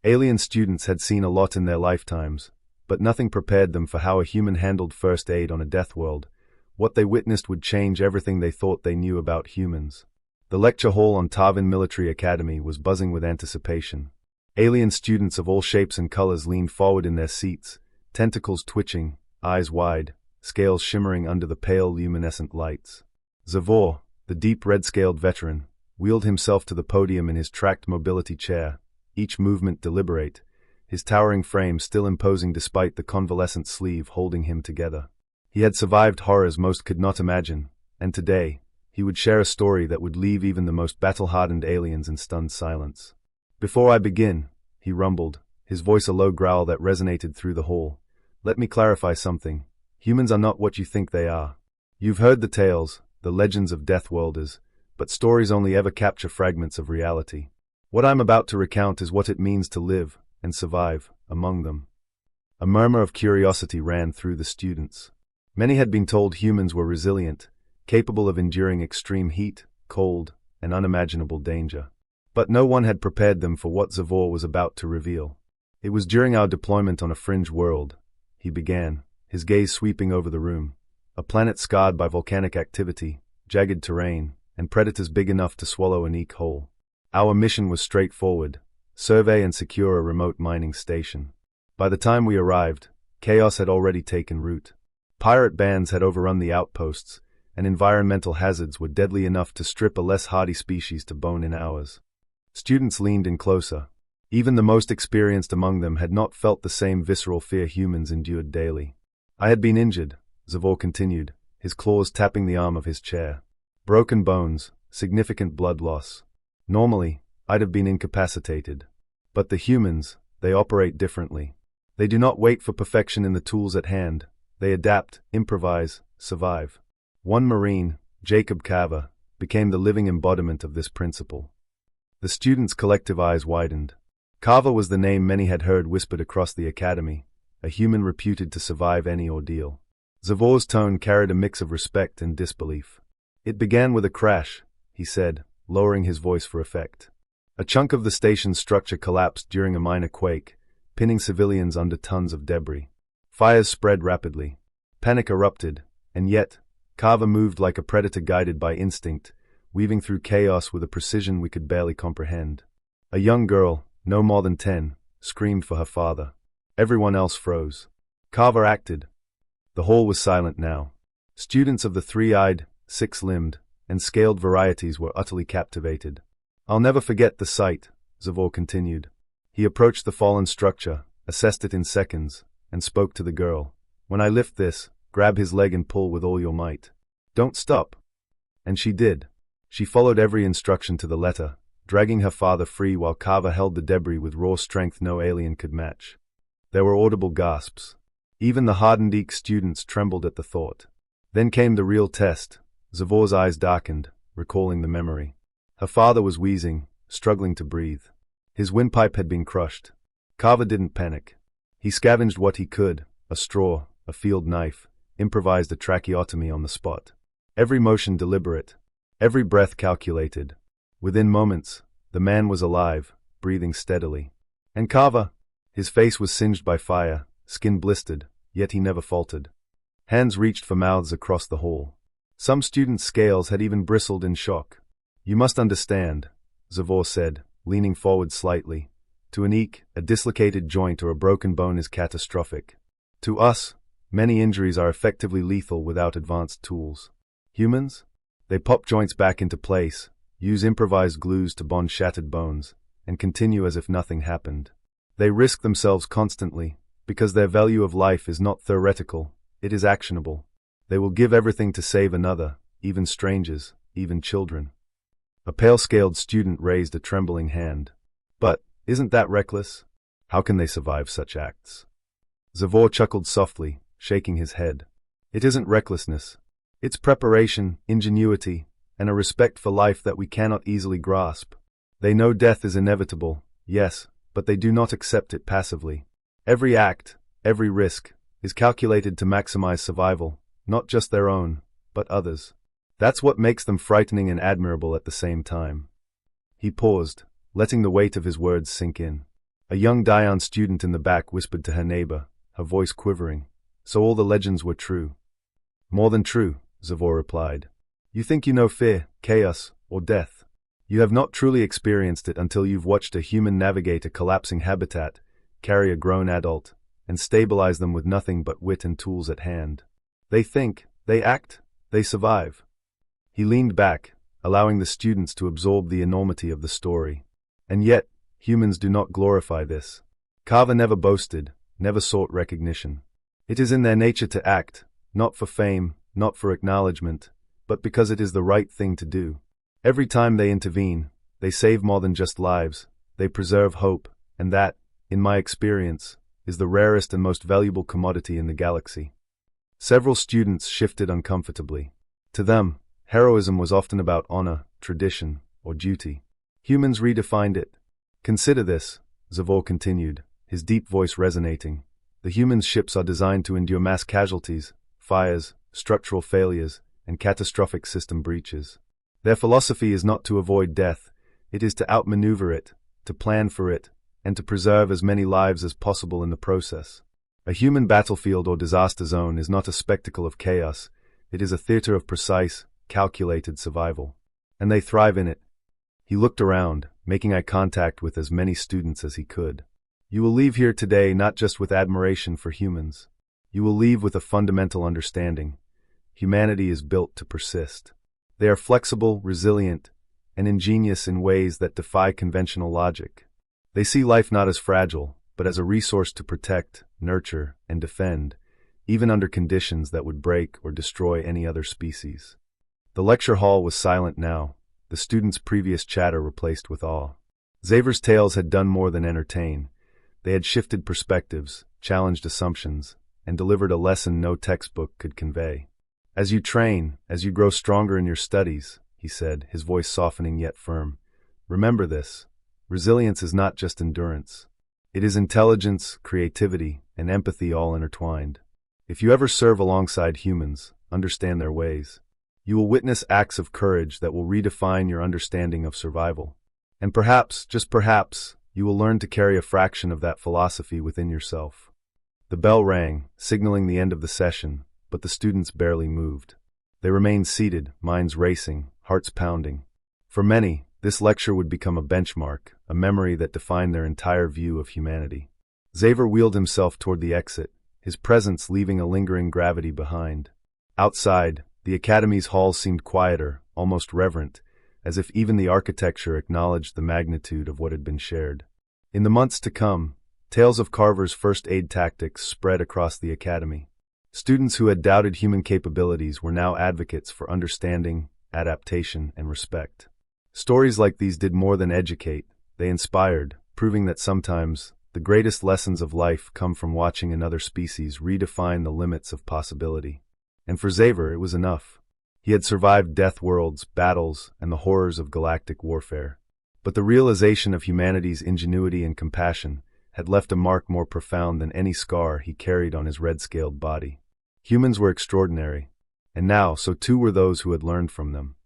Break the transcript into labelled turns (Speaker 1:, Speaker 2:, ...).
Speaker 1: Alien students had seen a lot in their lifetimes, but nothing prepared them for how a human handled first aid on a Deathworld. What they witnessed would change everything they thought they knew about humans. The lecture hall on Tarvin Military Academy was buzzing with anticipation. Alien students of all shapes and colors leaned forward in their seats, tentacles twitching, eyes wide, scales shimmering under the pale luminescent lights. Zavor, the deep red-scaled veteran, wheeled himself to the podium in his tracked mobility chair, each movement deliberate, his towering frame still imposing despite the convalescent sleeve holding him together. He had survived horrors most could not imagine, and today, he would share a story that would leave even the most battle-hardened aliens in stunned silence. "Before I begin," he rumbled, his voice a low growl that resonated through the hall, "let me clarify something. Humans are not what you think they are. You've heard the tales, the legends of Deathworlders, but stories only ever capture fragments of reality. What I'm about to recount is what it means to live and survive among them." A murmur of curiosity ran through the students. Many had been told humans were resilient, capable of enduring extreme heat, cold, and unimaginable danger. But no one had prepared them for what Zavor was about to reveal. "It was during our deployment on a fringe world," he began, his gaze sweeping over the room, "a planet scarred by volcanic activity, jagged terrain, and predators big enough to swallow an eke whole. Our mission was straightforward: survey and secure a remote mining station. By the time we arrived, chaos had already taken root. Pirate bands had overrun the outposts, and environmental hazards were deadly enough to strip a less hardy species to bone in hours." Students leaned in closer. Even the most experienced among them had not felt the same visceral fear humans endured daily. "I had been injured," Zavor continued, his claws tapping the arm of his chair. "Broken bones, significant blood loss. Normally, I'd have been incapacitated. But the humans, they operate differently. They do not wait for perfection in the tools at hand. They adapt, improvise, survive." One Marine, Jacob Carver, became the living embodiment of this principle. The students' collective eyes widened. Carver was the name many had heard whispered across the academy, a human reputed to survive any ordeal. Zavor's tone carried a mix of respect and disbelief. "It began with a crash," he said, lowering his voice for effect. "A chunk of the station's structure collapsed during a minor quake, pinning civilians under tons of debris. Fires spread rapidly. Panic erupted, and yet, Carver moved like a predator guided by instinct, weaving through chaos with a precision we could barely comprehend. A young girl, no more than 10, screamed for her father. Everyone else froze. Carver acted. The hall was silent now. Students of the three-eyed, six-limbed, and scaled varieties were utterly captivated. "I'll never forget the sight," Zavor continued. He approached the fallen structure, assessed it in seconds, and spoke to the girl. "When I lift this, grab his leg and pull with all your might. Don't stop." And she did. She followed every instruction to the letter, dragging her father free while Carver held the debris with raw strength no alien could match. There were audible gasps. Even the hardened Eek students trembled at the thought. Then came the real test. Zavor's eyes darkened, recalling the memory. Her father was wheezing, struggling to breathe. His windpipe had been crushed. Carver didn't panic. He scavenged what he could, a straw, a field knife, improvised a tracheotomy on the spot. Every motion deliberate, every breath calculated. Within moments, the man was alive, breathing steadily. And Carver? His face was singed by fire, skin blistered, yet he never faltered. Hands reached for mouths across the hall. Some students' scales had even bristled in shock. "You must understand," Zavor said, leaning forward slightly. "To an Eek, a dislocated joint or a broken bone is catastrophic. To us, many injuries are effectively lethal without advanced tools. Humans? They pop joints back into place, use improvised glues to bond shattered bones, and continue as if nothing happened. They risk themselves constantly, because their value of life is not theoretical, it is actionable. They will give everything to save another, even strangers, even children." A pale-scaled student raised a trembling hand. "But, isn't that reckless? How can they survive such acts?" Zavor chuckled softly, shaking his head. "It isn't recklessness. It's preparation, ingenuity, and a respect for life that we cannot easily grasp. They know death is inevitable, yes, but they do not accept it passively. Every act, every risk, is calculated to maximize survival, not just their own, but others. That's what makes them frightening and admirable at the same time." He paused, letting the weight of his words sink in. A young Dion student in the back whispered to her neighbor, her voice quivering. So all the legends were true. More than true, Zavor replied. You think you know fear, chaos, or death. You have not truly experienced it until you've watched a human navigate a collapsing habitat, carry a grown adult, and stabilize them with nothing but wit and tools at hand. They think, they act, they survive. He leaned back, allowing the students to absorb the enormity of the story. And yet, humans do not glorify this. Kava never boasted, never sought recognition. It is in their nature to act, not for fame, not for acknowledgement, but because it is the right thing to do. Every time they intervene, they save more than just lives, they preserve hope, and that, in my experience, is the rarest and most valuable commodity in the galaxy. Several students shifted uncomfortably. To them, heroism was often about honor, tradition, or duty. Humans redefined it. Consider this, Zavor continued, his deep voice resonating. The humans' ships are designed to endure mass casualties, fires, structural failures, and catastrophic system breaches. Their philosophy is not to avoid death, it is to outmaneuver it, to plan for it, and to preserve as many lives as possible in the process. A human battlefield or disaster zone is not a spectacle of chaos, it is a theater of precise, calculated survival. And they thrive in it. He looked around, making eye contact with as many students as he could. You will leave here today not just with admiration for humans. You will leave with a fundamental understanding. Humanity is built to persist. They are flexible, resilient, and ingenious in ways that defy conventional logic. They see life not as fragile, but as a resource to protect, nurture, and defend, even under conditions that would break or destroy any other species. The lecture hall was silent now, the students' previous chatter replaced with awe. Xavier's tales had done more than entertain. They had shifted perspectives, challenged assumptions, and delivered a lesson no textbook could convey. As you train, as you grow stronger in your studies, he said, his voice softening yet firm, remember this. Resilience is not just endurance. It is intelligence, creativity, and empathy all intertwined. If you ever serve alongside humans, understand their ways, you will witness acts of courage that will redefine your understanding of survival. And perhaps, just perhaps, you will learn to carry a fraction of that philosophy within yourself. The bell rang, signaling the end of the session, but the students barely moved. They remained seated, minds racing, hearts pounding. For many, this lecture would become a benchmark, a memory that defined their entire view of humanity. Xavier wheeled himself toward the exit, his presence leaving a lingering gravity behind. Outside, the Academy's halls seemed quieter, almost reverent, as if even the architecture acknowledged the magnitude of what had been shared. In the months to come, tales of Carver's first aid tactics spread across the Academy. Students who had doubted human capabilities were now advocates for understanding, adaptation, and respect. Stories like these did more than educate, they inspired, proving that sometimes the greatest lessons of life come from watching another species redefine the limits of possibility. And for Xavier, it was enough. He had survived Deathworlds, battles, and the horrors of galactic warfare. But the realization of humanity's ingenuity and compassion had left a mark more profound than any scar he carried on his red-scaled body. Humans were extraordinary, and now so too were those who had learned from them.